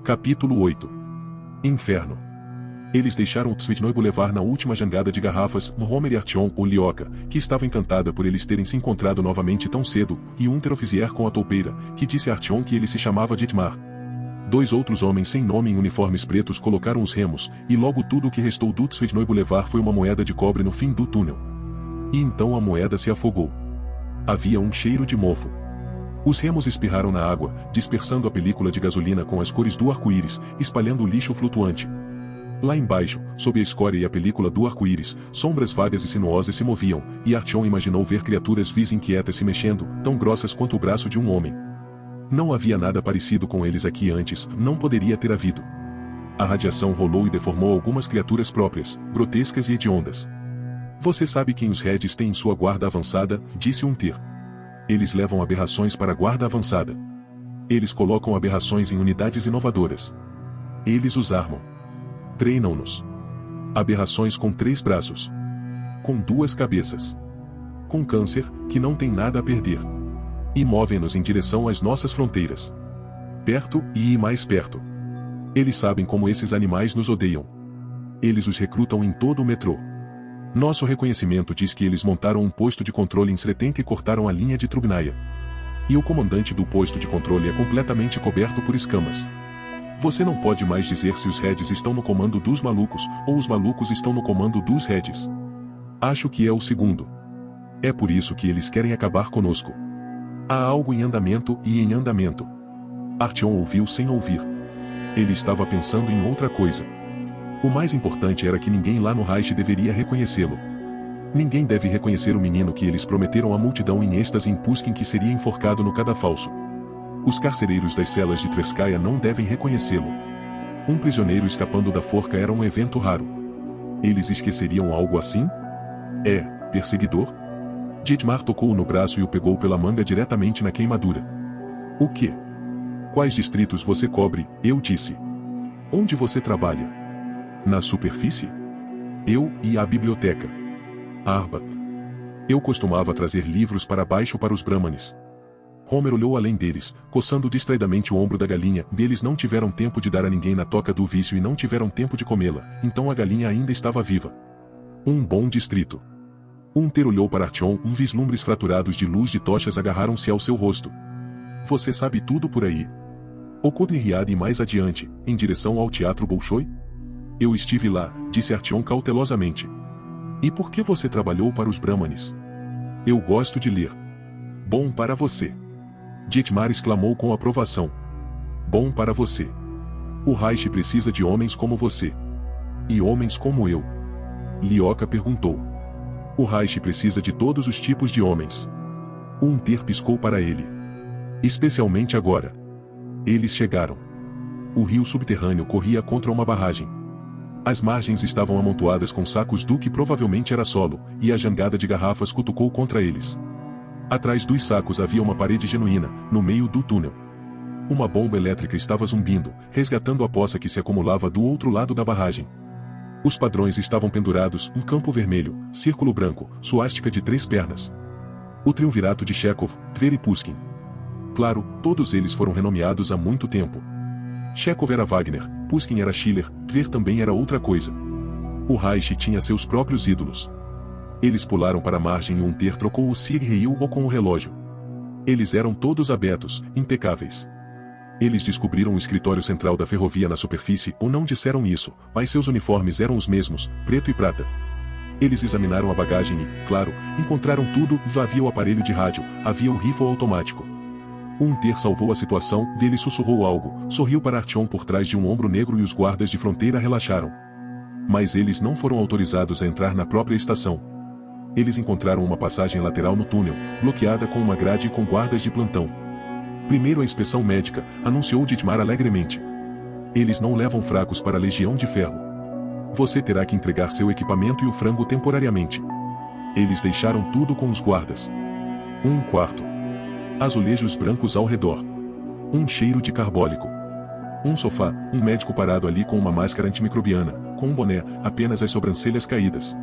Capítulo 8. Inferno. Eles deixaram Tsvitnoy levar na última jangada de garrafas, Homer e Artyom, ou Lioka, que estava encantada por eles terem se encontrado novamente tão cedo, e Unteroffizier com a toupeira, que disse a Artyom que ele se chamava Dietmar. 2 outros homens sem nome em uniformes pretos colocaram os remos, e logo tudo o que restou do Tsvitnoy Boulevard foi uma moeda de cobre no fim do túnel. E então a moeda se afogou. Havia um cheiro de mofo. Os remos espirraram na água, dispersando a película de gasolina com as cores do arco-íris, espalhando o lixo flutuante. Lá embaixo, sob a escória e a película do arco-íris, sombras vagas e sinuosas se moviam, e Artyom imaginou ver criaturas vis inquietas se mexendo, tão grossas quanto o braço de um homem. Não havia nada parecido com eles aqui antes, não poderia ter havido. A radiação rolou e deformou algumas criaturas próprias, grotescas e hediondas. Você sabe quem os Reds têm em sua guarda avançada, disse Unter. Eles levam aberrações para a guarda avançada. Eles colocam aberrações em unidades inovadoras. Eles os armam. Treinam-nos. Aberrações com 3 braços. Com 2 cabeças. Com câncer, que não tem nada a perder. E movem-nos em direção às nossas fronteiras. Perto e mais perto. Eles sabem como esses animais nos odeiam. Eles os recrutam em todo o metrô. Nosso reconhecimento diz que eles montaram um posto de controle em Sretenka e cortaram a linha de Trubnaya. E o comandante do posto de controle é completamente coberto por escamas. Você não pode mais dizer se os Reds estão no comando dos malucos, ou os malucos estão no comando dos Reds. Acho que é o segundo. É por isso que eles querem acabar conosco. Há algo em andamento e em andamento. Artyom ouviu sem ouvir. Ele estava pensando em outra coisa. O mais importante era que ninguém lá no Reich deveria reconhecê-lo. Ninguém deve reconhecer o menino que eles prometeram à multidão em êxtase em Puskin que seria enforcado no cadafalso. Os carcereiros das celas de Tverskaya não devem reconhecê-lo. Um prisioneiro escapando da forca era um evento raro. Eles esqueceriam algo assim? Perseguidor? Dietmar tocou-o no braço e o pegou pela manga diretamente na queimadura. O quê? Quais distritos você cobre? Eu disse. Onde você trabalha? Na superfície? Eu e a biblioteca. Arba. Eu costumava trazer livros para baixo para os Brahmanes. Homer olhou além deles, coçando distraidamente o ombro da galinha, e eles não tiveram tempo de dar a ninguém na toca do vício e não tiveram tempo de comê-la, então a galinha ainda estava viva. Um bom distrito. Unter olhou para Artyom, vislumbres fraturados de luz de tochas agarraram-se ao seu rosto. Você sabe tudo por aí? Okhotny Riad e mais adiante, em direção ao Teatro Bolshoi? Eu estive lá, disse Artyom cautelosamente. E por que você trabalhou para os Brahmanes? Eu gosto de ler. Bom para você. Dietmar exclamou com aprovação. Bom para você. O Reich precisa de homens como você. E homens como eu. Lioka perguntou. O Reich precisa de todos os tipos de homens. Unter piscou para ele. Especialmente agora. Eles chegaram. O rio subterrâneo corria contra uma barragem. As margens estavam amontoadas com sacos do que provavelmente era solo, e a jangada de garrafas cutucou contra eles. Atrás dos sacos havia uma parede genuína, no meio do túnel. Uma bomba elétrica estava zumbindo, resgatando a poça que se acumulava do outro lado da barragem. Os padrões estavam pendurados, um campo vermelho, círculo branco, suástica de 3 pernas. O triunvirato de Chekhov, Tver e Puskin. Claro, todos eles foram renomeados há muito tempo. Chekhov era Wagner, Puskin era Schiller, Tver também era outra coisa. O Reich tinha seus próprios ídolos. Eles pularam para a margem e Unter trocou o Sieg-Heil com o relógio. Eles eram todos abertos, impecáveis. Eles descobriram o escritório central da ferrovia na superfície, ou não disseram isso, mas seus uniformes eram os mesmos, preto e prata. Eles examinaram a bagagem e, claro, encontraram tudo, havia o aparelho de rádio, havia o rifle automático. Unter salvou a situação, dele sussurrou algo, sorriu para Artyom por trás de um ombro negro e os guardas de fronteira relaxaram. Mas eles não foram autorizados a entrar na própria estação. Eles encontraram uma passagem lateral no túnel, bloqueada com uma grade e com guardas de plantão. Primeiro a inspeção médica, anunciou Dietmar alegremente. Eles não levam fracos para a Legião de Ferro. Você terá que entregar seu equipamento e o frango temporariamente. Eles deixaram tudo com os guardas. Um quarto. Azulejos brancos ao redor. Um cheiro de carbólico. Um sofá, um médico parado ali com uma máscara antimicrobiana, com um boné, apenas as sobrancelhas caídas.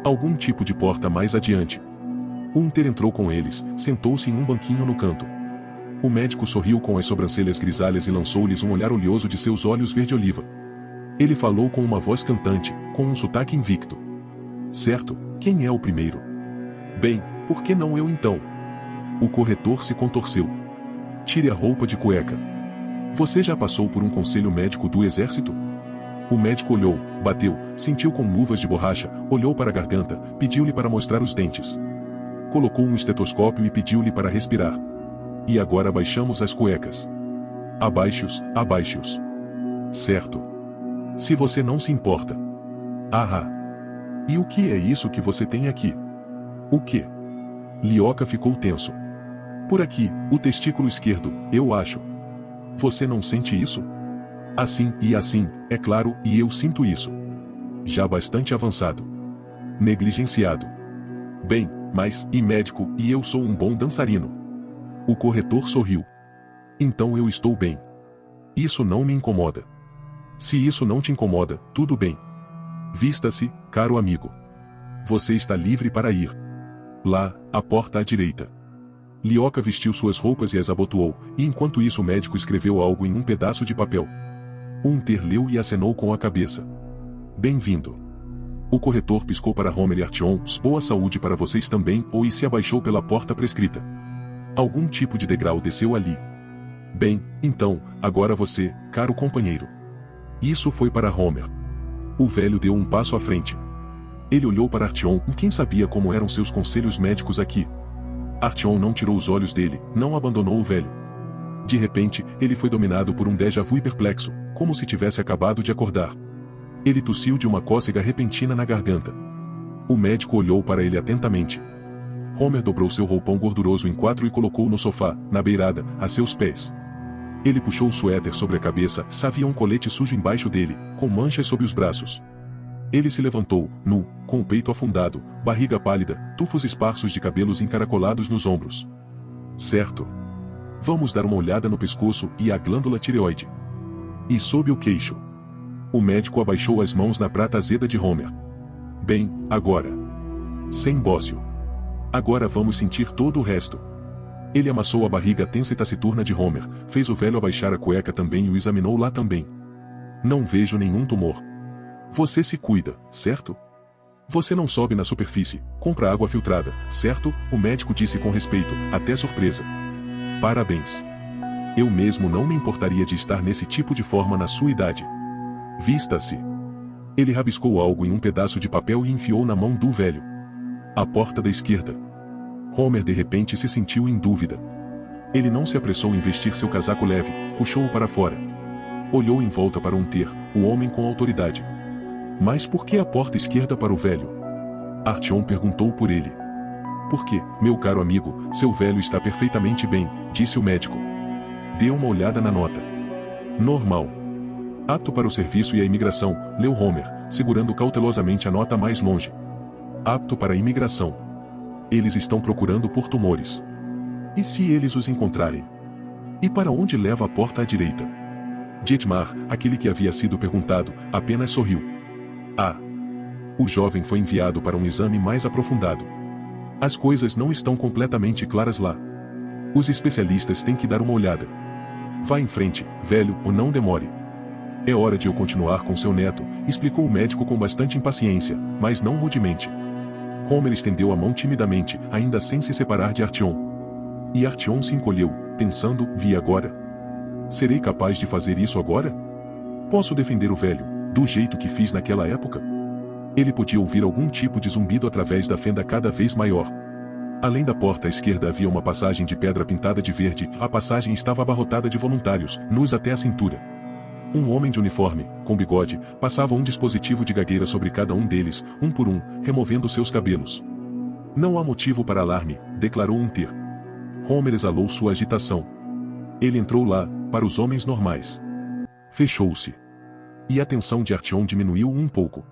Algum tipo de porta mais adiante. Unter entrou com eles, sentou-se em um banquinho no canto. O médico sorriu com as sobrancelhas grisalhas e lançou-lhes um olhar olhoso de seus olhos verde-oliva. Ele falou com uma voz cantante, com um sotaque invicto. Certo, quem é o primeiro? Bem, por que não eu então? O corretor se contorceu. Tire a roupa de cueca. Você já passou por um conselho médico do exército? O médico olhou, bateu, sentiu com luvas de borracha, olhou para a garganta, pediu-lhe para mostrar os dentes. Colocou um estetoscópio e pediu-lhe para respirar. E agora abaixamos as cuecas. Abaixe-os, abaixe-os. Certo. Se você não se importa. Ah. E o que é isso que você tem aqui? O que? Lioca ficou tenso. Por aqui, o testículo esquerdo, eu acho. Você não sente isso? Assim e assim, é claro, e eu sinto isso. Já bastante avançado. Negligenciado. Bem, mas, e médico, e eu sou um bom dançarino. O corretor sorriu. Então eu estou bem. Isso não me incomoda. Se isso não te incomoda, tudo bem. Vista-se, caro amigo. Você está livre para ir. Lá, a porta à direita. Lioca vestiu suas roupas e as abotoou, e enquanto isso o médico escreveu algo em um pedaço de papel. Hunter leu e acenou com a cabeça. Bem-vindo. O corretor piscou para Homer e Artyom, boa saúde para vocês também, e se abaixou pela porta prescrita. Algum tipo de degrau desceu ali. Bem, então, agora você, caro companheiro. Isso foi para Homer. O velho deu um passo à frente. Ele olhou para Artyom, e quem sabia como eram seus conselhos médicos aqui. Artyom não tirou os olhos dele, não abandonou o velho. De repente, ele foi dominado por um déjà vu perplexo, como se tivesse acabado de acordar. Ele tossiu de uma cócega repentina na garganta. O médico olhou para ele atentamente. Homer dobrou seu roupão gorduroso em quatro e colocou-o no sofá, na beirada, a seus pés. Ele puxou o suéter sobre a cabeça, havia um colete sujo embaixo dele, com manchas sob os braços. Ele se levantou, nu, com o peito afundado, barriga pálida, tufos esparsos de cabelos encaracolados nos ombros. Certo. Vamos dar uma olhada no pescoço e a glândula tireoide. E sob o queixo. O médico abaixou as mãos na prata azeda de Homer. Bem, agora. Sem bócio. Agora vamos sentir todo o resto. Ele amassou a barriga tensa e taciturna de Homer, fez o velho abaixar a cueca também e o examinou lá também. Não vejo nenhum tumor. Você se cuida, certo? Você não sobe na superfície, compra água filtrada, certo? O médico disse com respeito, até surpresa. Parabéns. Eu mesmo não me importaria de estar nesse tipo de forma na sua idade. Vista-se. Ele rabiscou algo em um pedaço de papel e enfiou na mão do velho. A porta da esquerda. Homer de repente se sentiu em dúvida. Ele não se apressou em vestir seu casaco leve, puxou-o para fora. Olhou em volta para Hunter, o homem com autoridade. Mas por que a porta esquerda para o velho? Artyom perguntou por ele. Porque, meu caro amigo, seu velho está perfeitamente bem, disse o médico. Dê uma olhada na nota. Normal. Apto para o serviço e a imigração, leu Homer, segurando cautelosamente a nota mais longe. Apto para a imigração. Eles estão procurando por tumores. E se eles os encontrarem? E para onde leva a porta à direita? Dietmar, aquele que havia sido perguntado, apenas sorriu. Ah! O jovem foi enviado para um exame mais aprofundado. As coisas não estão completamente claras lá. Os especialistas têm que dar uma olhada. Vá em frente, velho, ou não demore. É hora de eu continuar com seu neto, explicou o médico com bastante impaciência, mas não rudemente. Homer estendeu a mão timidamente, ainda sem se separar de Artyom. E Artyom se encolheu, pensando, vi agora. Serei capaz de fazer isso agora? Posso defender o velho, do jeito que fiz naquela época? Ele podia ouvir algum tipo de zumbido através da fenda cada vez maior. Além da porta à esquerda havia uma passagem de pedra pintada de verde, a passagem estava abarrotada de voluntários, nus até a cintura. Um homem de uniforme, com bigode, passava um dispositivo de gagueira sobre cada um deles, um por um, removendo seus cabelos. Não há motivo para alarme, declarou Hunter. Homer exalou sua agitação. Ele entrou lá, para os homens normais. Fechou-se. E a tensão de Artyom diminuiu um pouco.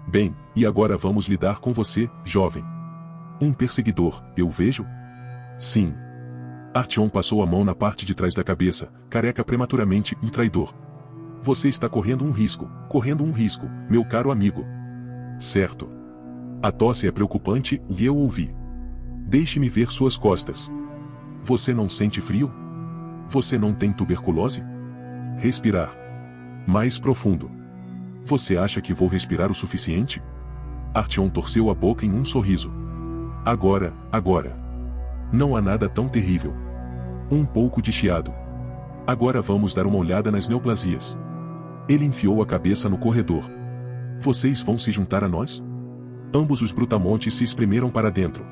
Bem, e agora vamos lidar com você, jovem. Um perseguidor, eu vejo? Sim. Artyom passou a mão na parte de trás da cabeça, careca prematuramente e traidor. Você está correndo um risco, meu caro amigo. Certo. A tosse é preocupante, e eu ouvi. Deixe-me ver suas costas. Você não sente frio? Você não tem tuberculose? Respirar. Mais profundo. Você acha que vou respirar o suficiente? Artyom torceu a boca em um sorriso. Agora. Não há nada tão terrível. Um pouco de chiado. Agora vamos dar uma olhada nas neoplasias. Ele enfiou a cabeça no corredor. Vocês vão se juntar a nós? Ambos os brutamontes se espremeram para dentro.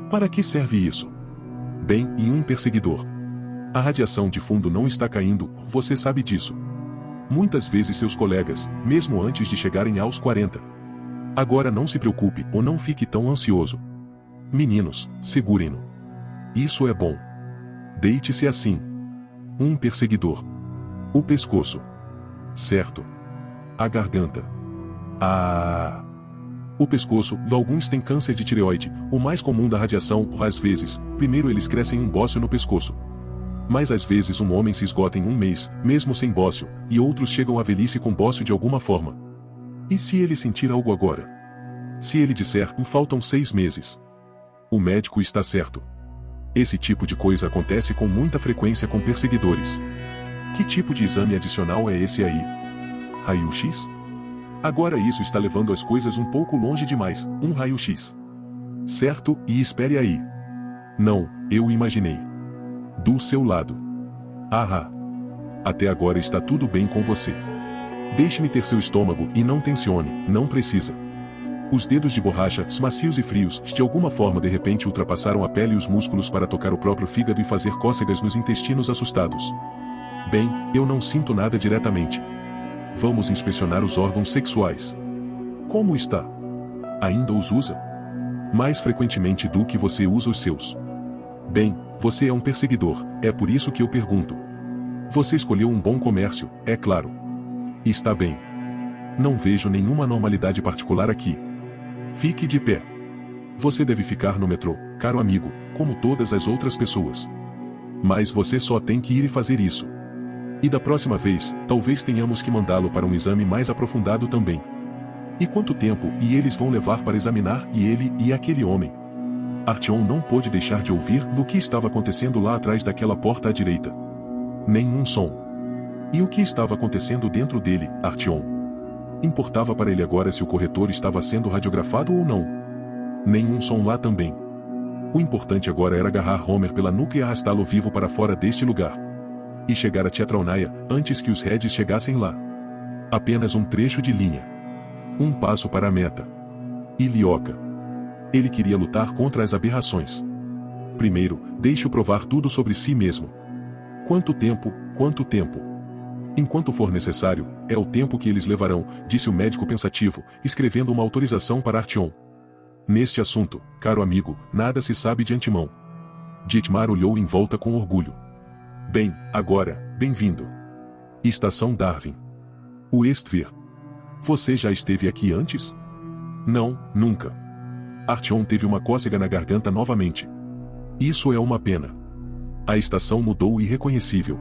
Para que serve isso? Bem, e um perseguidor. A radiação de fundo não está caindo, você sabe disso. Muitas vezes seus colegas, mesmo antes de chegarem aos 40. Agora não se preocupe ou não fique tão ansioso. Meninos, segurem-no. Isso é bom. Deite-se assim. Um perseguidor. O pescoço. Certo. A garganta. O pescoço. Alguns têm câncer de tireoide, o mais comum da radiação. Às vezes, primeiro eles crescem um bócio no pescoço. Mas às vezes um homem se esgota em um mês, mesmo sem bócio, e outros chegam à velhice com bócio de alguma forma. E se ele sentir algo agora? Se ele disser, faltam 6 meses. O médico está certo. Esse tipo de coisa acontece com muita frequência com perseguidores. Que tipo de exame adicional é esse aí? Raio-X? Agora isso está levando as coisas um pouco longe demais, um raio-X. Certo, e espere aí. Não, eu imaginei. Do seu lado. Até agora está tudo bem com você. Deixe-me ter seu estômago e não tensione, não precisa. Os dedos de borracha, macios e frios, de alguma forma de repente ultrapassaram a pele e os músculos para tocar o próprio fígado e fazer cócegas nos intestinos assustados. Bem, eu não sinto nada diretamente. Vamos inspecionar os órgãos sexuais. Como está? Ainda os usa? Mais frequentemente do que você usa os seus. Bem, você é um perseguidor, é por isso que eu pergunto. Você escolheu um bom comércio, é claro. Está bem. Não vejo nenhuma anormalidade particular aqui. Fique de pé. Você deve ficar no metrô, caro amigo, como todas as outras pessoas. Mas você só tem que ir e fazer isso. E da próxima vez, talvez tenhamos que mandá-lo para um exame mais aprofundado também. E quanto tempo eles vão levar para examinar ele e aquele homem? Artyom não pôde deixar de ouvir no que estava acontecendo lá atrás daquela porta à direita. Nenhum som. E o que estava acontecendo dentro dele, Artyom? Importava para ele agora se o corretor estava sendo radiografado ou não. Nenhum som lá também. O importante agora era agarrar Homer pela nuca e arrastá-lo vivo para fora deste lugar. E chegar a Tchetraunaya antes que os Reds chegassem lá. Apenas um trecho de linha. Um passo para a meta. Ilioka. Ele queria lutar contra as aberrações. Primeiro, deixe-o provar tudo sobre si mesmo. Quanto tempo? Enquanto for necessário, é o tempo que eles levarão, disse o médico pensativo, escrevendo uma autorização para Artyom. Neste assunto, caro amigo, nada se sabe de antemão. Dietmar olhou em volta com orgulho. Bem, agora, bem-vindo. Estação Darwin. O Estvir. Você já esteve aqui antes? Não, nunca. Artyom teve uma cócega na garganta novamente. Isso é uma pena. A estação mudou irreconhecível.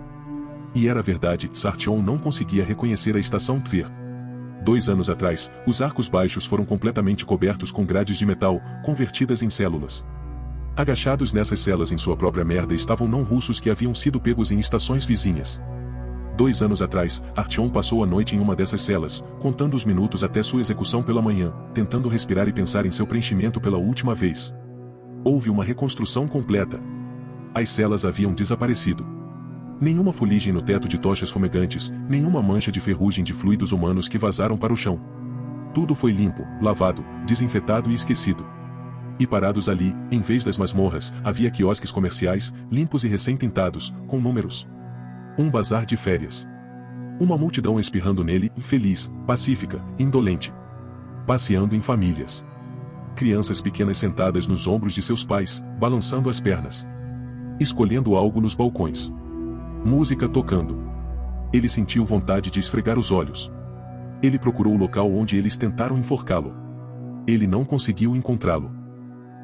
E era verdade, Artyom não conseguia reconhecer a estação Tvir. 2 anos atrás, os arcos baixos foram completamente cobertos com grades de metal, convertidas em células. Agachados nessas celas em sua própria merda estavam não-russos que haviam sido pegos em estações vizinhas. 2 anos atrás, Artyom passou a noite em uma dessas celas, contando os minutos até sua execução pela manhã, tentando respirar e pensar em seu preenchimento pela última vez. Houve uma reconstrução completa. As celas haviam desaparecido. Nenhuma fuligem no teto de tochas fumegantes, nenhuma mancha de ferrugem de fluidos humanos que vazaram para o chão. Tudo foi limpo, lavado, desinfetado e esquecido. E parados ali, em vez das masmorras, havia quiosques comerciais, limpos e recém-pintados, com números. Um bazar de férias. Uma multidão espirrando nele, infeliz, pacífica, indolente. Passeando em famílias. Crianças pequenas sentadas nos ombros de seus pais, balançando as pernas. Escolhendo algo nos balcões. Música tocando. Ele sentiu vontade de esfregar os olhos. Ele procurou o local onde eles tentaram enforcá-lo. Ele não conseguiu encontrá-lo.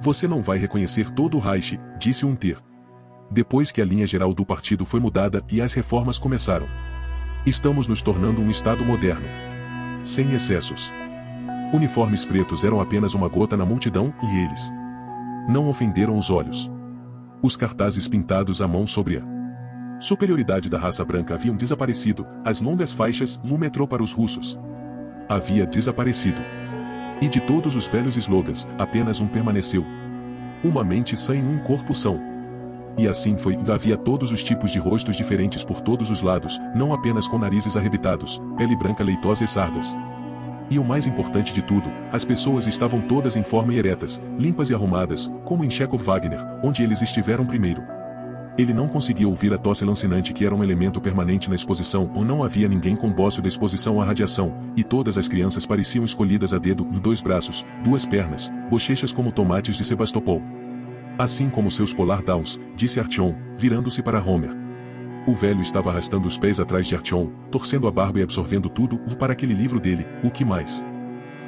Você não vai reconhecer todo o Reich, disse Unter. Depois que a linha geral do partido foi mudada e as reformas começaram. Estamos nos tornando um Estado moderno. Sem excessos. Uniformes pretos eram apenas uma gota na multidão e eles não ofenderam os olhos. Os cartazes pintados à mão sobre a Superioridade da raça branca haviam desaparecido, as longas faixas no metrô para os russos. Havia desaparecido. E de todos os velhos slogans, apenas um permaneceu. Uma mente sã em um corpo são. E assim foi, havia todos os tipos de rostos diferentes por todos os lados, não apenas com narizes arrebitados, pele branca leitosa e sardas. E o mais importante de tudo, as pessoas estavam todas em forma e eretas, limpas e arrumadas, como em Chekhov Wagner, onde eles estiveram primeiro. Ele não conseguia ouvir a tosse lancinante que era um elemento permanente na exposição, ou não havia ninguém com bócio da exposição à radiação, e todas as crianças pareciam escolhidas a dedo, 2 braços, 2 pernas, bochechas como tomates de Sebastopol. Assim como seus polar downs, disse Artyom, virando-se para Homer. O velho estava arrastando os pés atrás de Artyom, torcendo a barba e absorvendo tudo para aquele livro dele, o que mais?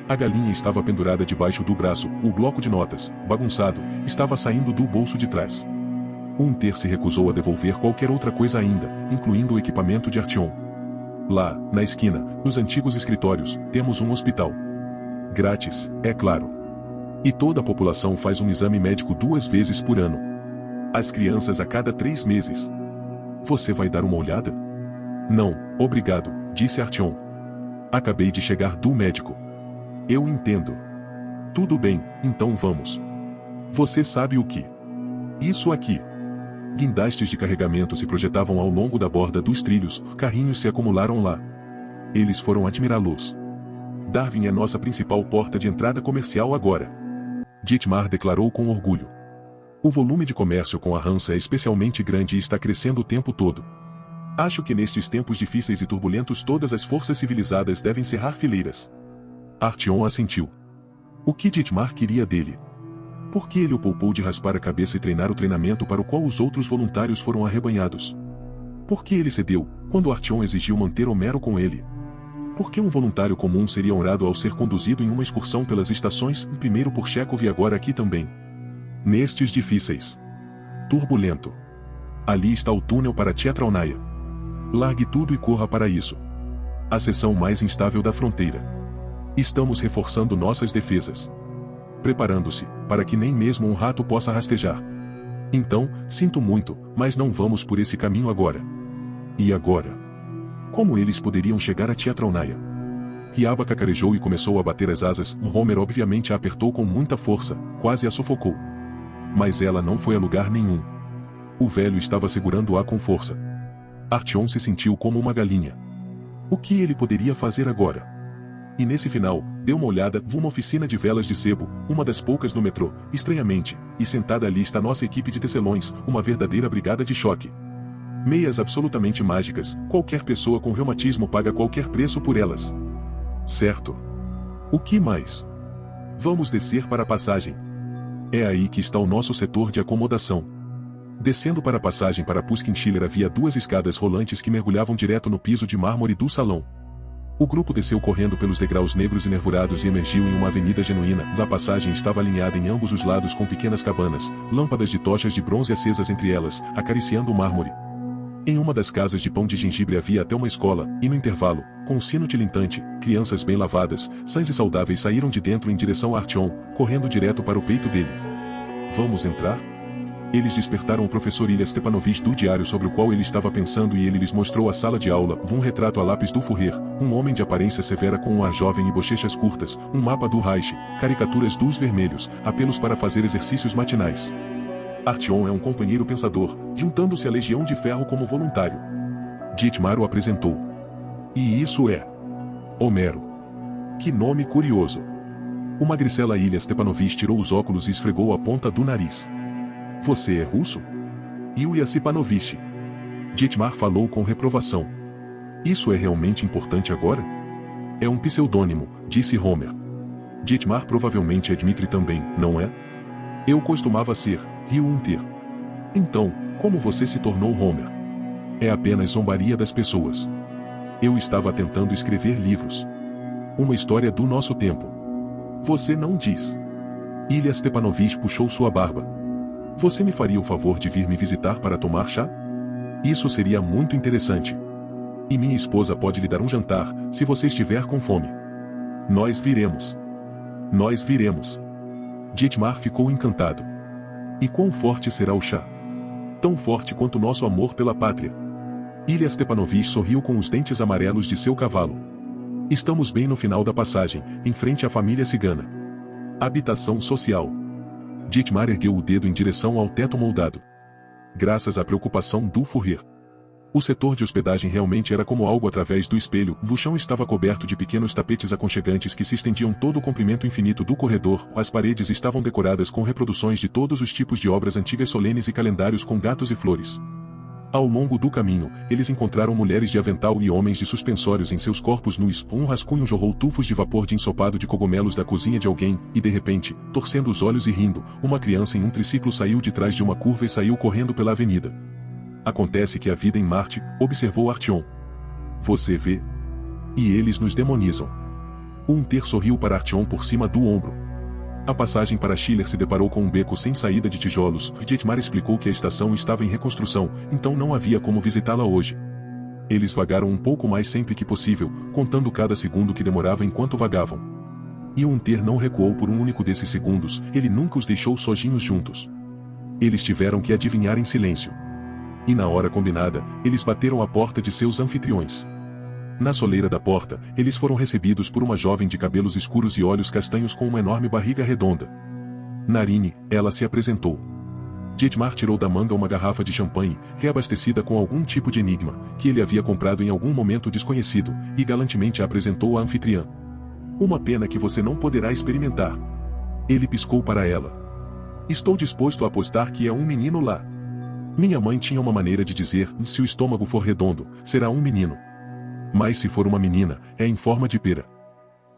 A galinha estava pendurada debaixo do braço, o bloco de notas, bagunçado, estava saindo do bolso de trás. Se recusou a devolver qualquer outra coisa ainda, incluindo o equipamento de Artyom. Lá, na esquina, nos antigos escritórios, temos um hospital. Grátis, é claro. E toda a população faz um exame médico 2 vezes por ano. As crianças a cada 3 meses. Você vai dar uma olhada? Não, obrigado, disse Artyom. Acabei de chegar do médico. Eu entendo. Tudo bem, então vamos. Você sabe o que? Isso aqui. Guindastes de carregamento se projetavam ao longo da borda dos trilhos, carrinhos se acumularam lá. Eles foram admirá-los. Darwin é nossa principal porta de entrada comercial agora. Dietmar declarou com orgulho. O volume de comércio com a Hansa é especialmente grande e está crescendo o tempo todo. Acho que nestes tempos difíceis e turbulentos todas as forças civilizadas devem cerrar fileiras. Artyom assentiu. O que Dietmar queria dele? Por que ele o poupou de raspar a cabeça e treinar o treinamento para o qual os outros voluntários foram arrebanhados? Por que ele cedeu, quando Artyom exigiu manter Homero com ele? Por que um voluntário comum seria honrado ao ser conduzido em uma excursão pelas estações, primeiro por Chekhov e agora aqui também? Nestes difíceis. Turbulento. Ali está o túnel para Tchetralnaia. Largue tudo e corra para isso. A seção mais instável da fronteira. Estamos reforçando nossas defesas. Preparando-se, para que nem mesmo um rato possa rastejar. Então, sinto muito, mas não vamos por esse caminho agora. E agora? Como eles poderiam chegar a Tchetralnaia? Riaba cacarejou e começou a bater as asas. Homer obviamente a apertou com muita força, quase a sufocou. Mas ela não foi a lugar nenhum. O velho estava segurando-a com força. Artyom se sentiu como uma galinha. O que ele poderia fazer agora? E nesse final, deu uma olhada, uma oficina de velas de sebo, uma das poucas no metrô, estranhamente, e sentada ali está nossa equipe de tecelões, uma verdadeira brigada de choque. Meias absolutamente mágicas, qualquer pessoa com reumatismo paga qualquer preço por elas. Certo. O que mais? Vamos descer para a passagem. É aí que está o nosso setor de acomodação. Descendo para a passagem para Pushkinschiller havia 2 escadas rolantes que mergulhavam direto no piso de mármore do salão. O grupo desceu correndo pelos degraus negros e nervurados e emergiu em uma avenida genuína. A passagem estava alinhada em ambos os lados com pequenas cabanas, lâmpadas de tochas de bronze acesas entre elas, acariciando o mármore. Em uma das casas de pão de gengibre havia até uma escola, e no intervalo, com um sino tilintante, crianças bem lavadas, sãs e saudáveis saíram de dentro em direção a Artyom, correndo direto para o peito dele. Vamos entrar? Eles despertaram o professor Ilya Stepanovich do diário sobre o qual ele estava pensando e ele lhes mostrou a sala de aula, um retrato a lápis do Fourier, um homem de aparência severa com um ar jovem e bochechas curtas, um mapa do Reich, caricaturas dos vermelhos, apelos para fazer exercícios matinais. Artyom é um companheiro pensador, juntando-se à Legião de Ferro como voluntário. Dietmar o apresentou. E isso é Homero. Que nome curioso. O magricela Ilya Stepanovich tirou os óculos e esfregou a ponta do nariz. Você é russo? Ilya Stepanovich. Dietmar falou com reprovação. Isso é realmente importante agora? É um pseudônimo, disse Homer. Dietmar provavelmente é Dmitri também, não é? Eu costumava ser, riu Unter. Então, como você se tornou Homer? É apenas zombaria das pessoas. Eu estava tentando escrever livros. Uma história do nosso tempo. Você não diz. Ilya Stepanovich puxou sua barba. Você me faria o favor de vir me visitar para tomar chá? Isso seria muito interessante. E minha esposa pode lhe dar um jantar, se você estiver com fome. Nós viremos. Nós viremos. Dietmar ficou encantado. E quão forte será o chá? Tão forte quanto nosso amor pela pátria. Ilya Stepanovich sorriu com os dentes amarelos de seu cavalo. Estamos bem no final da passagem, em frente à família cigana. Habitação social. Dietmar ergueu o dedo em direção ao teto moldado. Graças à preocupação do Führer. O setor de hospedagem realmente era como algo através do espelho, o chão estava coberto de pequenos tapetes aconchegantes que se estendiam todo o comprimento infinito do corredor, as paredes estavam decoradas com reproduções de todos os tipos de obras antigas solenes e calendários com gatos e flores. Ao longo do caminho, eles encontraram mulheres de avental e homens de suspensórios em seus corpos nus. Um rascunho jorrou tufos de vapor de ensopado de cogumelos da cozinha de alguém, e de repente, torcendo os olhos e rindo, uma criança em um triciclo saiu de trás de uma curva e saiu correndo pela avenida. Acontece que a vida em Marte, observou Artyom. Você vê? E eles nos demonizam. O Unter sorriu para Artyom por cima do ombro. A passagem para Schiller se deparou com um beco sem saída de tijolos, e Dietmar explicou que a estação estava em reconstrução, então não havia como visitá-la hoje. Eles vagaram um pouco mais sempre que possível, contando cada segundo que demorava enquanto vagavam. E o Unter não recuou por um único desses segundos, ele nunca os deixou sozinhos juntos. Eles tiveram que adivinhar em silêncio. E na hora combinada, eles bateram a porta de seus anfitriões. Na soleira da porta, eles foram recebidos por uma jovem de cabelos escuros e olhos castanhos com uma enorme barriga redonda. Narine, ela se apresentou. Dietmar tirou da manga uma garrafa de champanhe, reabastecida com algum tipo de enigma, que ele havia comprado em algum momento desconhecido, e galantemente a apresentou à anfitriã. Uma pena que você não poderá experimentar. Ele piscou para ela. Estou disposto a apostar que é um menino lá. Minha mãe tinha uma maneira de dizer, se o estômago for redondo, será um menino. Mas se for uma menina, é em forma de pera.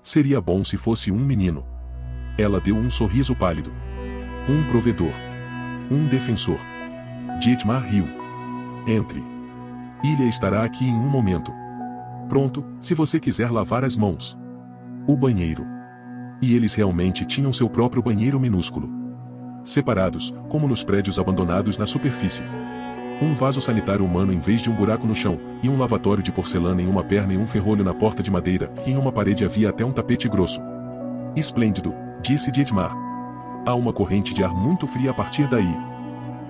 Seria bom se fosse um menino. Ela deu um sorriso pálido. Um provedor. Um defensor. Dietmar riu. Entre. Ilha estará aqui em um momento. Pronto, se você quiser lavar as mãos. O banheiro. E eles realmente tinham seu próprio banheiro minúsculo. Separados, como nos prédios abandonados na superfície. Um vaso sanitário humano em vez de um buraco no chão, e um lavatório de porcelana em uma perna e um ferrolho na porta de madeira, e em uma parede havia até um tapete grosso. Esplêndido, disse Dietmar. Há uma corrente de ar muito fria a partir daí.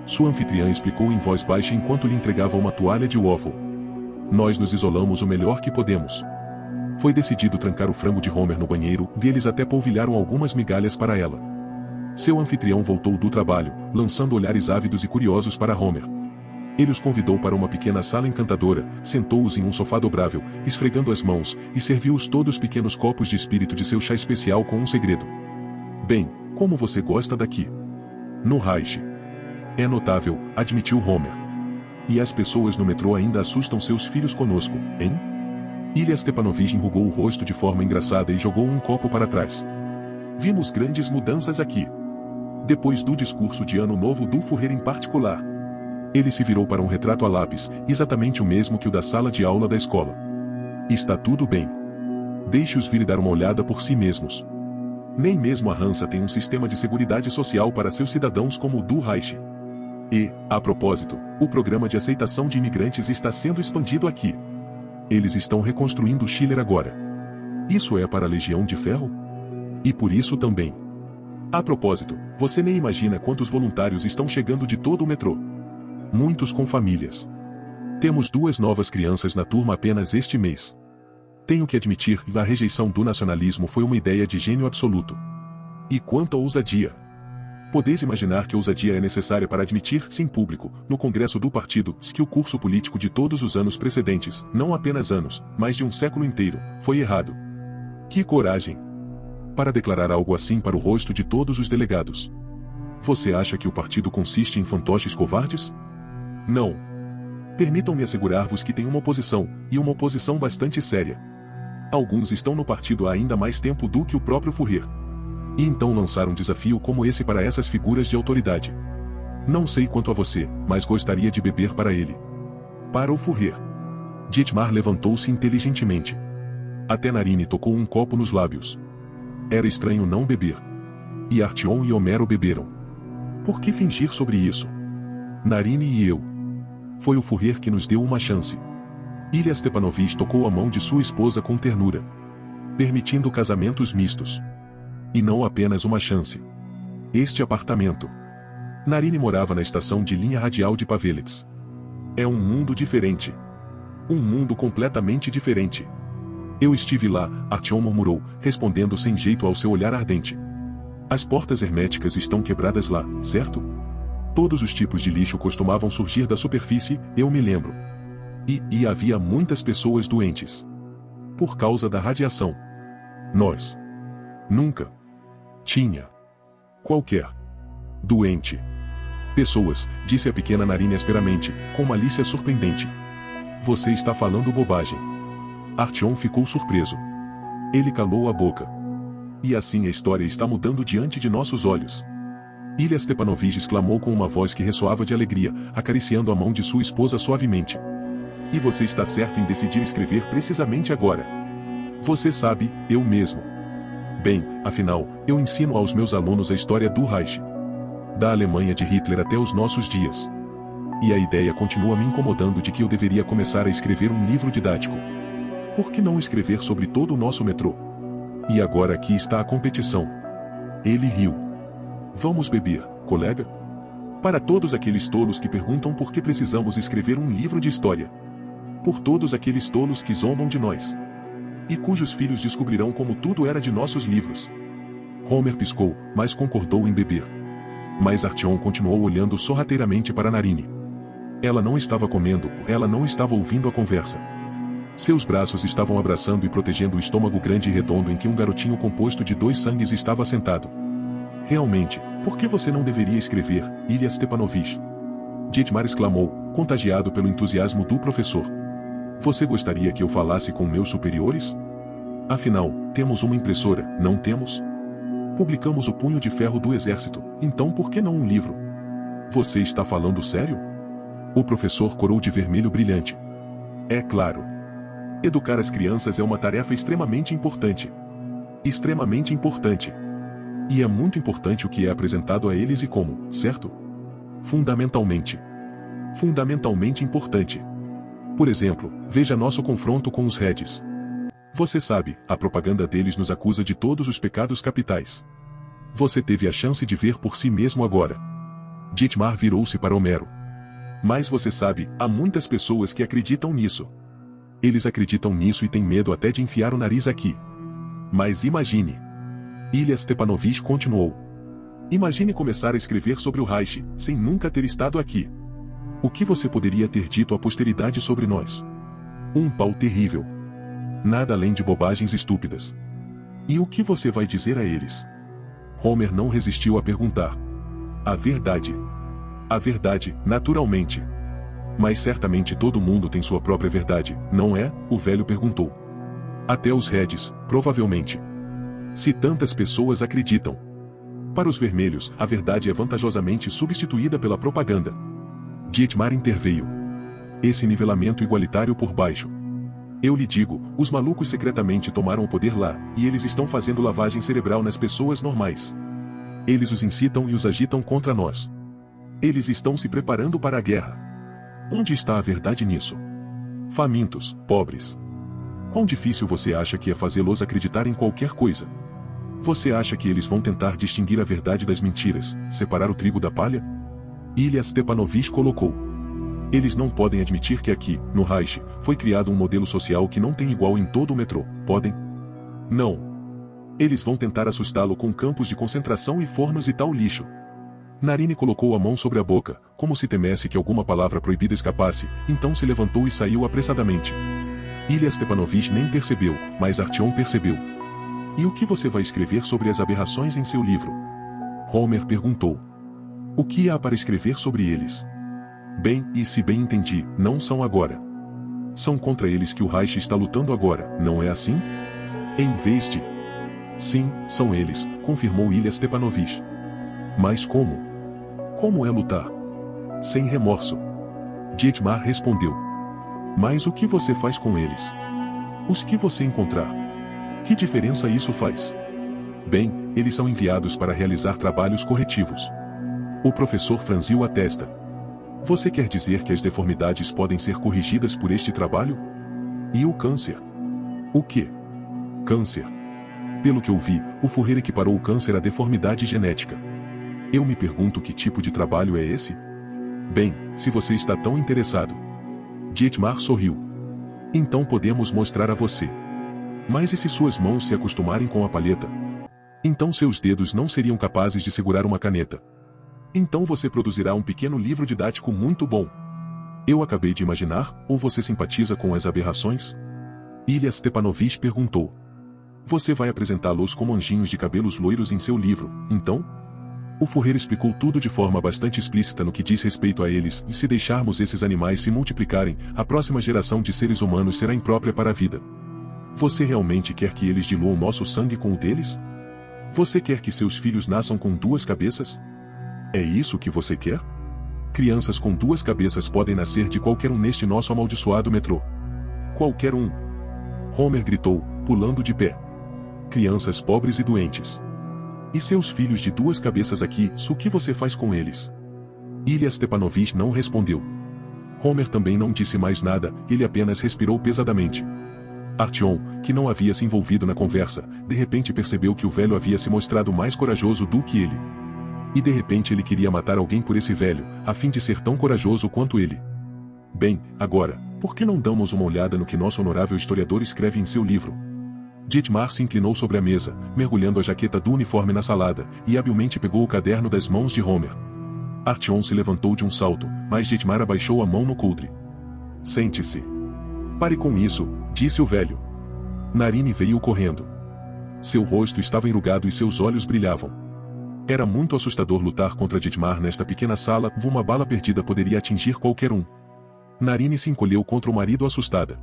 Sua anfitriã explicou em voz baixa enquanto lhe entregava uma toalha de waffle. Nós nos isolamos o melhor que podemos. Foi decidido trancar o frango de Homer no banheiro, e eles até polvilharam algumas migalhas para ela. Seu anfitrião voltou do trabalho, lançando olhares ávidos e curiosos para Homer. Ele os convidou para uma pequena sala encantadora, sentou-os em um sofá dobrável, esfregando as mãos, e serviu-os todos pequenos copos de espírito de seu chá especial com um segredo. Bem, como você gosta daqui? No Reich. É notável, admitiu Homer. E as pessoas no metrô ainda assustam seus filhos conosco, hein? Ilya Stepanovich enrugou o rosto de forma engraçada e jogou um copo para trás. Vimos grandes mudanças aqui. Depois do discurso de Ano Novo do Führer em particular. Ele se virou para um retrato a lápis, exatamente o mesmo que o da sala de aula da escola. Está tudo bem. Deixe-os vir e dar uma olhada por si mesmos. Nem mesmo a Hansa tem um sistema de seguridade social para seus cidadãos como o do Reich. E, a propósito, o programa de aceitação de imigrantes está sendo expandido aqui. Eles estão reconstruindo Schiller agora. Isso é para a Legião de Ferro? E por isso também. A propósito, você nem imagina quantos voluntários estão chegando de todo o metrô. Muitos com famílias. Temos 2 novas crianças na turma apenas este mês. Tenho que admitir que a rejeição do nacionalismo foi uma ideia de gênio absoluto. E quanto à ousadia? Podeis imaginar que ousadia é necessária para admitir, sim público, no Congresso do Partido, que o curso político de todos os anos precedentes, não apenas anos, mas de um século inteiro, foi errado. Que coragem! Para declarar algo assim para o rosto de todos os delegados. Você acha que o partido consiste em fantoches covardes? Não. Permitam-me assegurar-vos que tem uma oposição, e uma oposição bastante séria. Alguns estão no partido há ainda mais tempo do que o próprio Führer. E então lançar um desafio como esse para essas figuras de autoridade. Não sei quanto a você, mas gostaria de beber para ele. Para o Führer. Dietmar levantou-se inteligentemente. Até Narine tocou um copo nos lábios. Era estranho não beber. E Artyom e Homero beberam. Por que fingir sobre isso? Narine e eu. Foi o Führer que nos deu uma chance. Ilya Stepanovich tocou a mão de sua esposa com ternura. Permitindo casamentos mistos. E não apenas uma chance. Este apartamento. Narine morava na estação de linha radial de Pavelets. É um mundo diferente. Um mundo completamente diferente. Eu estive lá, Artyom murmurou, respondendo sem jeito ao seu olhar ardente. As portas herméticas estão quebradas lá, certo? Todos os tipos de lixo costumavam surgir da superfície, eu me lembro. E havia muitas pessoas doentes. Por causa da radiação. Nós. Nunca. Tinha. Qualquer. Doente. Pessoas, disse a pequena Narine asperamente, com malícia surpreendente. Você está falando bobagem. Artyom ficou surpreso. Ele calou a boca. E assim a história está mudando diante de nossos olhos. Ilya Stepanovich exclamou com uma voz que ressoava de alegria, acariciando a mão de sua esposa suavemente. E você está certo em decidir escrever precisamente agora. Você sabe, eu mesmo. Bem, afinal, eu ensino aos meus alunos a história do Reich. Da Alemanha de Hitler até os nossos dias. E a ideia continua me incomodando de que eu deveria começar a escrever um livro didático. Por que não escrever sobre todo o nosso metrô? E agora aqui está a competição. Ele riu. Vamos beber, colega? Para todos aqueles tolos que perguntam por que precisamos escrever um livro de história. Por todos aqueles tolos que zombam de nós. E cujos filhos descobrirão como tudo era de nossos livros. Homer piscou, mas concordou em beber. Mas Artyom continuou olhando sorrateiramente para Narine. Ela não estava comendo, ela não estava ouvindo a conversa. Seus braços estavam abraçando e protegendo o estômago grande e redondo em que um garotinho composto de 2 sangues estava sentado. Realmente, por que você não deveria escrever, Ilya Stepanovich? Dietmar exclamou, contagiado pelo entusiasmo do professor. Você gostaria que eu falasse com meus superiores? Afinal, temos uma impressora, não temos? Publicamos o Punho de Ferro do Exército, então por que não um livro? Você está falando sério? O professor corou de vermelho brilhante. É claro. Educar as crianças é uma tarefa extremamente importante. Extremamente importante. E é muito importante o que é apresentado a eles e como, certo? Fundamentalmente. Fundamentalmente importante. Por exemplo, veja nosso confronto com os Reds. Você sabe, a propaganda deles nos acusa de todos os pecados capitais. Você teve a chance de ver por si mesmo agora. Dietmar virou-se para Homero. Mas você sabe, há muitas pessoas que acreditam nisso. Eles acreditam nisso e têm medo até de enfiar o nariz aqui. Mas imagine. Ilya Stepanovich continuou. Imagine começar a escrever sobre o Reich, sem nunca ter estado aqui. O que você poderia ter dito à posteridade sobre nós? Um pau terrível. Nada além de bobagens estúpidas. E o que você vai dizer a eles? Homer não resistiu a perguntar. A verdade. A verdade, naturalmente. Mas certamente todo mundo tem sua própria verdade, não é? O velho perguntou. Até os Reds, provavelmente. Se tantas pessoas acreditam. Para os vermelhos, a verdade é vantajosamente substituída pela propaganda. Dietmar interveio. Esse nivelamento igualitário por baixo. Eu lhe digo, os malucos secretamente tomaram o poder lá, e eles estão fazendo lavagem cerebral nas pessoas normais. Eles os incitam e os agitam contra nós. Eles estão se preparando para a guerra. Onde está a verdade nisso? Famintos, pobres. Quão difícil você acha que é fazê-los acreditar em qualquer coisa? Você acha que eles vão tentar distinguir a verdade das mentiras, separar o trigo da palha? Ilya Stepanovich colocou. Eles não podem admitir que aqui, no Reich, foi criado um modelo social que não tem igual em todo o metrô, podem? Não. Eles vão tentar assustá-lo com campos de concentração e fornos e tal lixo. Narine colocou a mão sobre a boca, como se temesse que alguma palavra proibida escapasse, então se levantou e saiu apressadamente. Ilya Stepanovich nem percebeu, mas Artyom percebeu. E o que você vai escrever sobre as aberrações em seu livro? Homer perguntou. O que há para escrever sobre eles? Bem, e se bem entendi, não são agora. São contra eles que o Reich está lutando agora, não é assim? Em vez de... Sim, são eles, confirmou Ilya Stepanovich. Mas como? Como é lutar? Sem remorso. Dietmar respondeu. Mas o que você faz com eles? Os que você encontrar? Que diferença isso faz? Bem, eles são enviados para realizar trabalhos corretivos. O professor franziu a testa. Você quer dizer que as deformidades podem ser corrigidas por este trabalho? E o câncer? O quê? Câncer. Pelo que eu vi, o Fourier equiparou o câncer à deformidade genética. Eu me pergunto que tipo de trabalho é esse? Bem, se você está tão interessado. Dietmar sorriu. Então podemos mostrar a você. Mas e se suas mãos se acostumarem com a palheta? Então seus dedos não seriam capazes de segurar uma caneta. Então você produzirá um pequeno livro didático muito bom. Eu acabei de imaginar, ou você simpatiza com as aberrações? Ilya Stepanovich perguntou. Você vai apresentá-los como anjinhos de cabelos loiros em seu livro, então? O Fourier explicou tudo de forma bastante explícita no que diz respeito a eles, e se deixarmos esses animais se multiplicarem, a próxima geração de seres humanos será imprópria para a vida. Você realmente quer que eles diluam nosso sangue com o deles? Você quer que seus filhos nasçam com duas cabeças? É isso que você quer? Crianças com duas cabeças podem nascer de qualquer um neste nosso amaldiçoado metrô. Qualquer um. Homer gritou, pulando de pé. Crianças pobres e doentes. E seus filhos de duas cabeças aqui, o que você faz com eles? Ilya Stepanovich não respondeu. Homer também não disse mais nada, ele apenas respirou pesadamente. Artyom, que não havia se envolvido na conversa, de repente percebeu que o velho havia se mostrado mais corajoso do que ele. E de repente ele queria matar alguém por esse velho, a fim de ser tão corajoso quanto ele. Bem, agora, por que não damos uma olhada no que nosso honorável historiador escreve em seu livro? Dietmar se inclinou sobre a mesa, mergulhando a jaqueta do uniforme na salada, e habilmente pegou o caderno das mãos de Homer. Artyom se levantou de um salto, mas Dietmar abaixou a mão no coldre. Sente-se. Pare com isso, disse o velho. Narine veio correndo. Seu rosto estava enrugado e seus olhos brilhavam. Era muito assustador lutar contra Dietmar nesta pequena sala, uma bala perdida poderia atingir qualquer um. Narine se encolheu contra o marido assustada.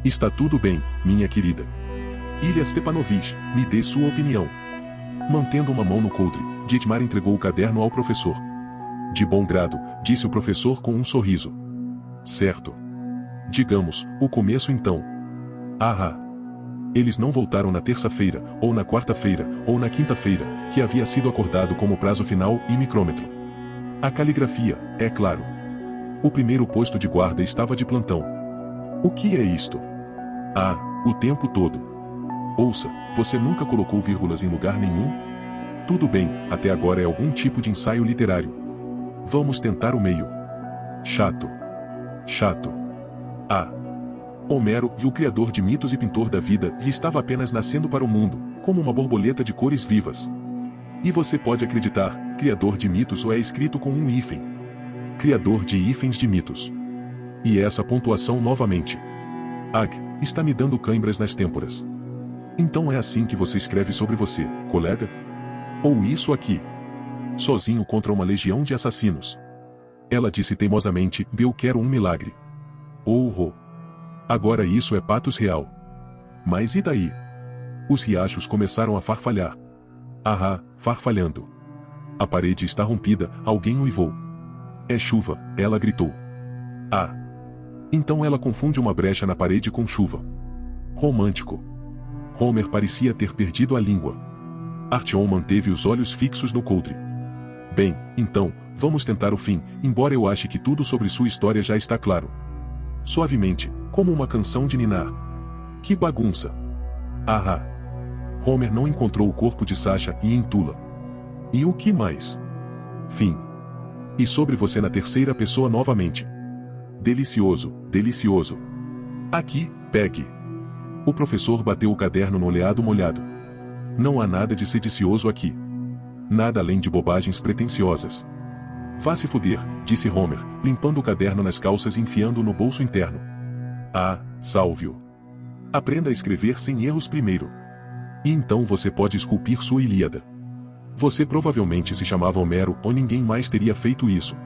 Está tudo bem, minha querida. Ilya Stepanovich, me dê sua opinião. Mantendo uma mão no coldre, Dietmar entregou o caderno ao professor. De bom grado, disse o professor com um sorriso. Certo. Digamos, o começo então. Ah! Eles não voltaram na terça-feira, ou na quarta-feira, ou na quinta-feira, que havia sido acordado como prazo final e micrômetro. A caligrafia, é claro. O primeiro posto de guarda estava de plantão. O que é isto? Ah, o tempo todo. Ouça, você nunca colocou vírgulas em lugar nenhum? Tudo bem, até agora é algum tipo de ensaio literário. Vamos tentar o meio. Chato. Chato. Ah. Homero, e o criador de mitos e pintor da vida, e estava apenas nascendo para o mundo, como uma borboleta de cores vivas. E você pode acreditar, criador de mitos ou é escrito com um hífen. Criador de hífens de mitos. E essa pontuação novamente. Ag, está me dando cãibras nas têmporas. Então é assim que você escreve sobre você, colega? Ou isso aqui? Sozinho contra uma legião de assassinos. Ela disse teimosamente, eu quero um milagre. Oh! Agora isso é patos real. Mas e daí? Os riachos começaram a farfalhar. Ah, farfalhando. A parede está rompida, alguém uivou. É chuva, ela gritou. Ah! Então ela confunde uma brecha na parede com chuva. Romântico. Homer parecia ter perdido a língua. Artyom manteve os olhos fixos no coldre. Bem, então, vamos tentar o fim, embora eu ache que tudo sobre sua história já está claro. Suavemente, como uma canção de ninar. Que bagunça! Ah! Homer não encontrou o corpo de Sasha e em Tula. E o que mais? Fim. E sobre você na terceira pessoa novamente. Delicioso, delicioso. Aqui, pegue. O professor bateu o caderno no oleado molhado. Não há nada de sedicioso aqui. Nada além de bobagens pretensiosas. Vá se fuder, disse Homer, limpando o caderno nas calças e enfiando-o no bolso interno. Ah, salve-o. Aprenda a escrever sem erros primeiro. E então você pode esculpir sua Ilíada. Você provavelmente se chamava Homero ou ninguém mais teria feito isso.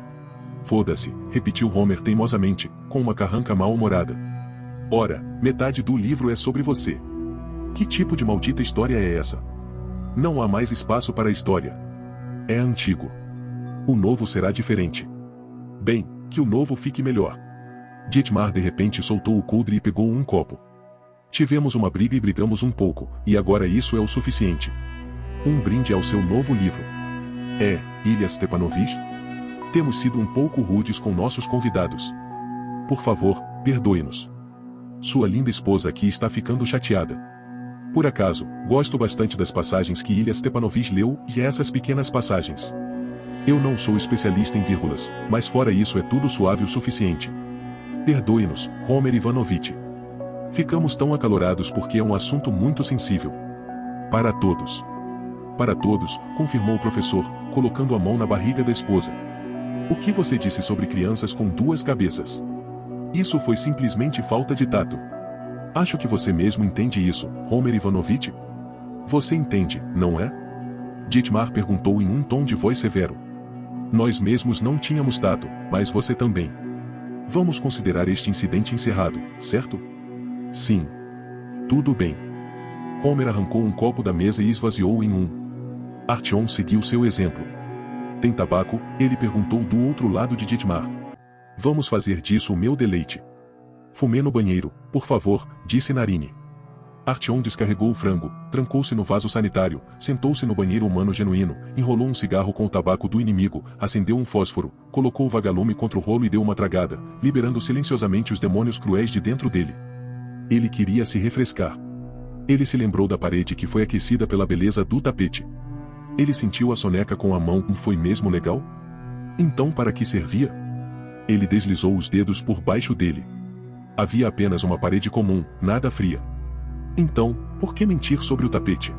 Foda-se, repetiu Homer teimosamente, com uma carranca mal-humorada. Ora, metade do livro é sobre você. Que tipo de maldita história é essa? Não há mais espaço para a história. É antigo. O novo será diferente. Bem, que o novo fique melhor. Dietmar de repente soltou o coldre e pegou um copo. Tivemos uma briga e brigamos um pouco, e agora isso é o suficiente. Um brinde ao seu novo livro. É, Ilya Stepanovich? Temos sido um pouco rudes com nossos convidados. Por favor, perdoe-nos. Sua linda esposa aqui está ficando chateada. Por acaso, gosto bastante das passagens que Ilya Stepanovich leu, e essas pequenas passagens. Eu não sou especialista em vírgulas, mas fora isso é tudo suave o suficiente. Perdoe-nos, Homer Ivanovich. Ficamos tão acalorados porque é um assunto muito sensível. Para todos. Para todos, confirmou o professor, colocando a mão na barriga da esposa. O que você disse sobre crianças com duas cabeças? Isso foi simplesmente falta de tato. Acho que você mesmo entende isso, Homer Ivanovich. Você entende, não é? Dietmar perguntou em um tom de voz severo. Nós mesmos não tínhamos tato, mas você também. Vamos considerar este incidente encerrado, certo? Sim. Tudo bem. Homer arrancou um copo da mesa e esvaziou em um. Artyom seguiu seu exemplo. Tem tabaco? Ele perguntou do outro lado de Dietmar. Vamos fazer disso o meu deleite. Fumê no banheiro, por favor, disse Narine. Artyom descarregou o frango, trancou-se no vaso sanitário, sentou-se no banheiro humano genuíno, enrolou um cigarro com o tabaco do inimigo, acendeu um fósforo, colocou o vagalume contra o rolo e deu uma tragada, liberando silenciosamente os demônios cruéis de dentro dele. Ele queria se refrescar. Ele se lembrou da parede que foi aquecida pela beleza do tapete. Ele sentiu a soneca com a mão e foi mesmo legal? Então para que servia? Ele deslizou os dedos por baixo dele. Havia apenas uma parede comum, nada fria. Então, por que mentir sobre o tapete?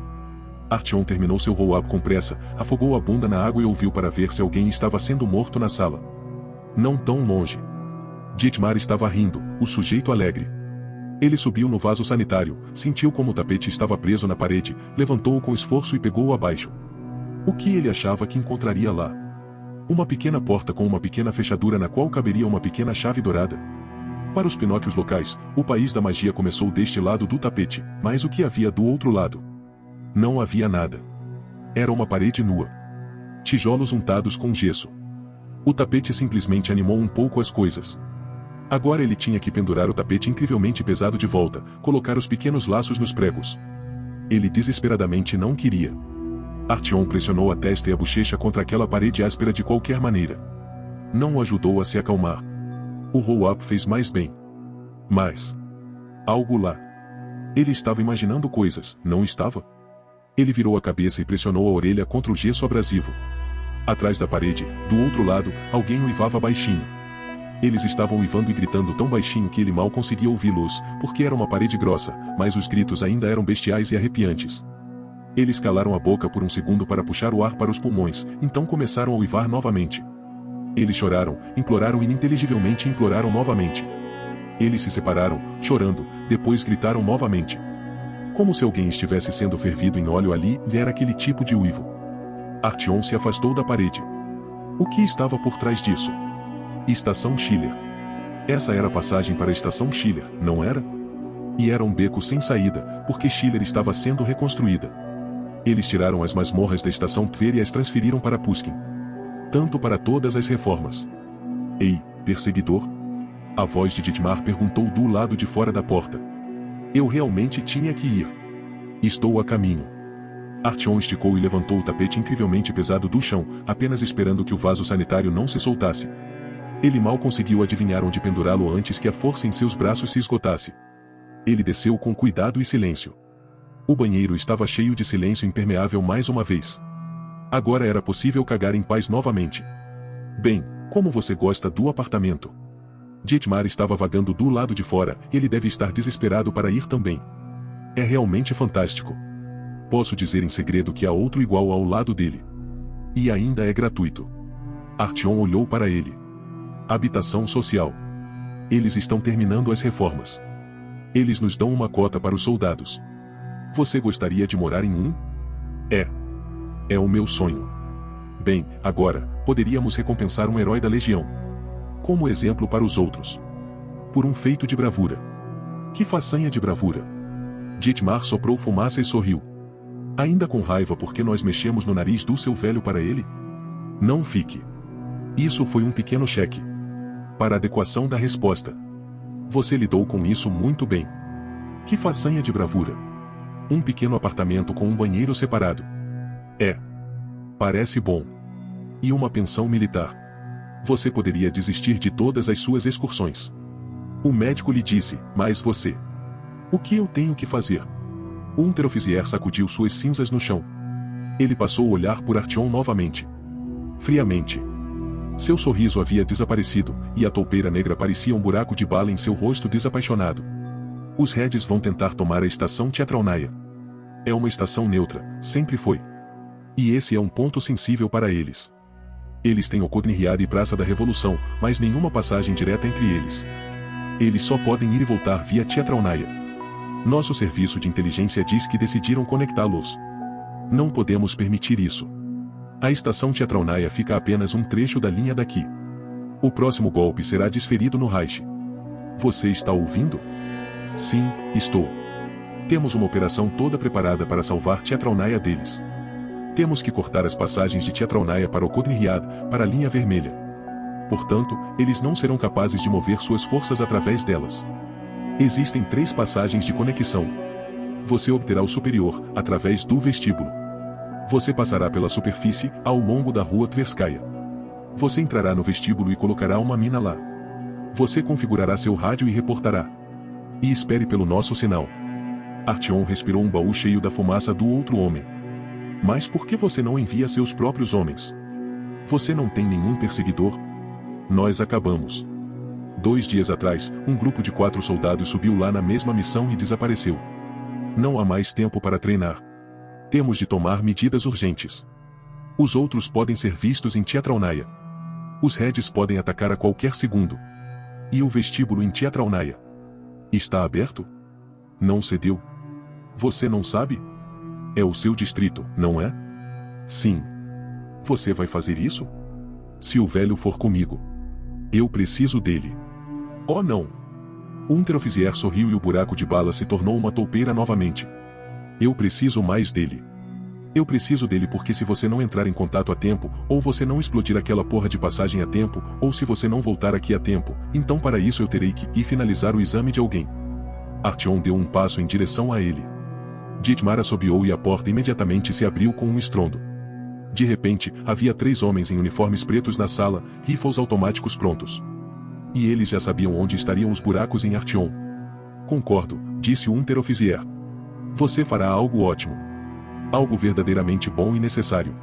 Artyom terminou seu roll-up com pressa, afogou a bunda na água e ouviu para ver se alguém estava sendo morto na sala. Não tão longe. Dietmar estava rindo, o sujeito alegre. Ele subiu no vaso sanitário, sentiu como o tapete estava preso na parede, levantou-o com esforço e pegou-o abaixo. O que ele achava que encontraria lá? Uma pequena porta com uma pequena fechadura na qual caberia uma pequena chave dourada. Para os Pinóquios locais, o país da magia começou deste lado do tapete, mas o que havia do outro lado? Não havia nada. Era uma parede nua. Tijolos untados com gesso. O tapete simplesmente animou um pouco as coisas. Agora ele tinha que pendurar o tapete incrivelmente pesado de volta, colocar os pequenos laços nos pregos. Ele desesperadamente não queria. Artyom pressionou a testa e a bochecha contra aquela parede áspera de qualquer maneira. Não o ajudou a se acalmar. O roll-up fez mais bem. Mas algo lá. Ele estava imaginando coisas, não estava? Ele virou a cabeça e pressionou a orelha contra o gesso abrasivo. Atrás da parede, do outro lado, alguém uivava baixinho. Eles estavam uivando e gritando tão baixinho que ele mal conseguia ouvi-los, porque era uma parede grossa, mas os gritos ainda eram bestiais e arrepiantes. Eles calaram a boca por um segundo para puxar o ar para os pulmões, então começaram a uivar novamente. Eles choraram, imploraram e ininteligivelmente imploraram novamente. Eles se separaram, chorando, depois gritaram novamente. Como se alguém estivesse sendo fervido em óleo ali, e era aquele tipo de uivo. Artyom se afastou da parede. O que estava por trás disso? Estação Schiller. Essa era a passagem para a Estação Schiller, não era? E era um beco sem saída, porque Schiller estava sendo reconstruída. Eles tiraram as masmorras da Estação Tver e as transferiram para Pushkin. Tanto para todas as reformas. Ei, perseguidor? A voz de Dietmar perguntou do lado de fora da porta. Eu realmente tinha que ir. Estou a caminho. Artyom esticou e levantou o tapete incrivelmente pesado do chão, apenas esperando que o vaso sanitário não se soltasse. Ele mal conseguiu adivinhar onde pendurá-lo antes que a força em seus braços se esgotasse. Ele desceu com cuidado e silêncio. O banheiro estava cheio de silêncio impermeável mais uma vez. Agora era possível cagar em paz novamente. Bem, como você gosta do apartamento? Dietmar estava vagando do lado de fora, e ele deve estar desesperado para ir também. É realmente fantástico. Posso dizer em segredo que há outro igual ao lado dele. E ainda é gratuito. Artyom olhou para ele. Habitação social. Eles estão terminando as reformas. Eles nos dão uma cota para os soldados. Você gostaria de morar em um? É o meu sonho. Bem, agora, poderíamos recompensar um herói da Legião. Como exemplo para os outros. Por um feito de bravura. Que façanha de bravura! Dietmar soprou fumaça e sorriu. Ainda com raiva porque nós mexemos no nariz do seu velho para ele? Não fique. Isso foi um pequeno cheque. Para adequação da resposta. Você lidou com isso muito bem. Que façanha de bravura! Um pequeno apartamento com um banheiro separado. Parece bom. E uma pensão militar. Você poderia desistir de todas as suas excursões. O médico lhe disse, mas você... O que eu tenho que fazer? O unteroffizier sacudiu suas cinzas no chão. Ele passou a olhar por Artyom novamente. friamente. Seu sorriso havia desaparecido, e a toupeira negra parecia um buraco de bala em seu rosto desapaixonado. Os Reds vão tentar tomar a estação Teatralnaia. É uma estação neutra, sempre foi. E esse é um ponto sensível para eles. Eles têm o Codnihad e Praça da Revolução, mas nenhuma passagem direta entre eles. Eles só podem ir e voltar via Teatralnaia. Nosso serviço de inteligência diz que decidiram conectá-los. Não podemos permitir isso. A estação Teatralnaia fica a apenas um trecho da linha daqui. O próximo golpe será desferido no Reich. Você está ouvindo? Sim, estou. Temos uma operação toda preparada para salvar Teatralnaia deles. Temos que cortar as passagens de Teatralnaia para o Codnihad, para a linha vermelha. Portanto, eles não serão capazes de mover suas forças através delas. Existem 3 passagens de conexão. Você obterá o superior, através do vestíbulo. Você passará pela superfície, ao longo da rua Tverskaya. Você entrará no vestíbulo e colocará uma mina lá. Você configurará seu rádio e reportará. E espere pelo nosso sinal. Artyom respirou um baú cheio da fumaça do outro homem. Mas por que você não envia seus próprios homens? Você não tem nenhum perseguidor? Nós acabamos. 2 dias atrás, um grupo de 4 soldados subiu lá na mesma missão e desapareceu. Não há mais tempo para treinar. Temos de tomar medidas urgentes. Os outros podem ser vistos em Teatralnaia. Os Reds podem atacar a qualquer segundo. E o vestíbulo em Teatralnaia? Está aberto? Não cedeu? Você não sabe? É o seu distrito, não é? Sim. Você vai fazer isso? Se o velho for comigo. Eu preciso dele. Oh não! O unteroffizier sorriu e o buraco de bala se tornou uma toupeira novamente. Eu preciso mais dele. Eu preciso dele porque se você não entrar em contato a tempo, ou você não explodir aquela porra de passagem a tempo, ou se você não voltar aqui a tempo, então para isso eu terei que ir finalizar o exame de alguém. Artyom deu um passo em direção a ele. Dietmar assobiou e a porta imediatamente se abriu com um estrondo. De repente, havia 3 homens em uniformes pretos na sala, rifles automáticos prontos. E eles já sabiam onde estariam os buracos em Artyom. Concordo, disse o unteroffizier. Você fará algo ótimo. Algo verdadeiramente bom e necessário.